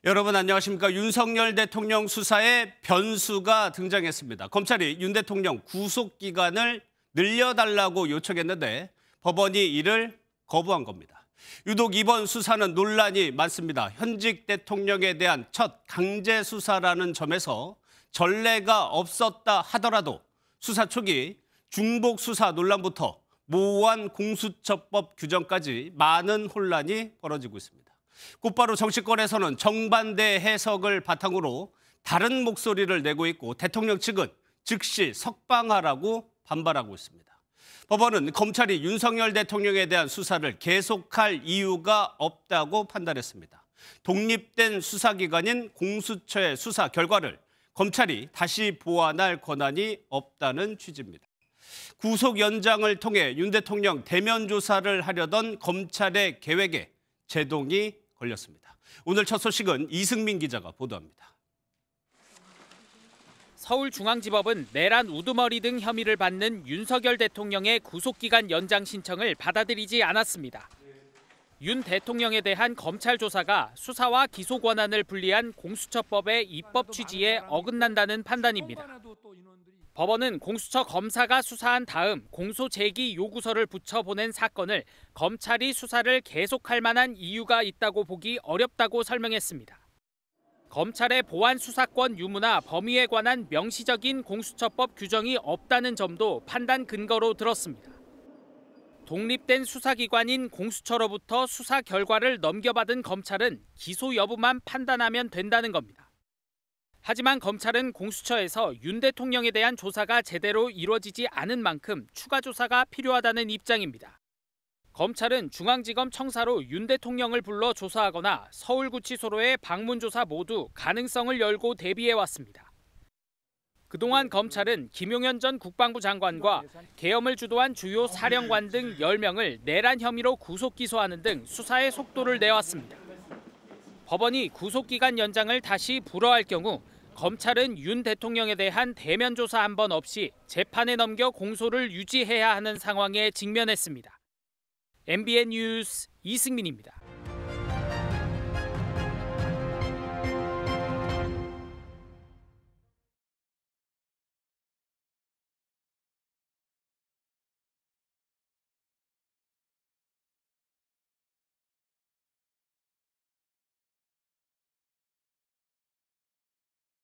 여러분 안녕하십니까. 윤석열 대통령 수사에 변수가 등장했습니다. 검찰이 윤 대통령 구속기간을 늘려달라고 요청했는데 법원이 이를 거부한 겁니다. 유독 이번 수사는 논란이 많습니다. 현직 대통령에 대한 첫 강제 수사라는 점에서 전례가 없었다 하더라도 수사 초기 중복 수사 논란부터 모호한 공수처법 규정까지 많은 혼란이 벌어지고 있습니다. 곧바로 정치권에서는 정반대 해석을 바탕으로 다른 목소리를 내고 있고 대통령 측은 즉시 석방하라고 반발하고 있습니다. 법원은 검찰이 윤석열 대통령에 대한 수사를 계속할 이유가 없다고 판단했습니다. 독립된 수사기관인 공수처의 수사 결과를 검찰이 다시 보완할 권한이 없다는 취지입니다. 구속 연장을 통해 윤 대통령 대면 조사를 하려던 검찰의 계획에 제동이 걸렸습니다. 오늘 첫 소식은 이승민 기자가 보도합니다. 서울중앙지법은 내란 우두머리 등 혐의를 받는 윤석열 대통령의 구속기간 연장 신청을 받아들이지 않았습니다. 윤 대통령에 대한 검찰 조사가 수사와 기소 권한을 분리한 공수처법의 입법 취지에 어긋난다는 판단입니다. 법원은 공수처 검사가 수사한 다음 공소 제기 요구서를 붙여 보낸 사건을 검찰이 수사를 계속할 만한 이유가 있다고 보기 어렵다고 설명했습니다. 검찰의 보안 수사권 유무나 범위에 관한 명시적인 공수처법 규정이 없다는 점도 판단 근거로 들었습니다. 독립된 수사기관인 공수처로부터 수사 결과를 넘겨받은 검찰은 기소 여부만 판단하면 된다는 겁니다. 하지만 검찰은 공수처에서 윤 대통령에 대한 조사가 제대로 이루어지지 않은 만큼 추가 조사가 필요하다는 입장입니다. 검찰은 중앙지검 청사로 윤 대통령을 불러 조사하거나 서울구치소로의 방문조사 모두 가능성을 열고 대비해왔습니다. 그동안 검찰은 김용현 전 국방부 장관과 계엄을 주도한 주요 사령관 등 10명을 내란 혐의로 구속 기소하는 등 수사의 속도를 내왔습니다. 법원이 구속기간 연장을 다시 불허할 경우 검찰은 윤 대통령에 대한 대면 조사 한 번 없이 재판에 넘겨 공소를 유지해야 하는 상황에 직면했습니다. MBN 뉴스 이승민입니다.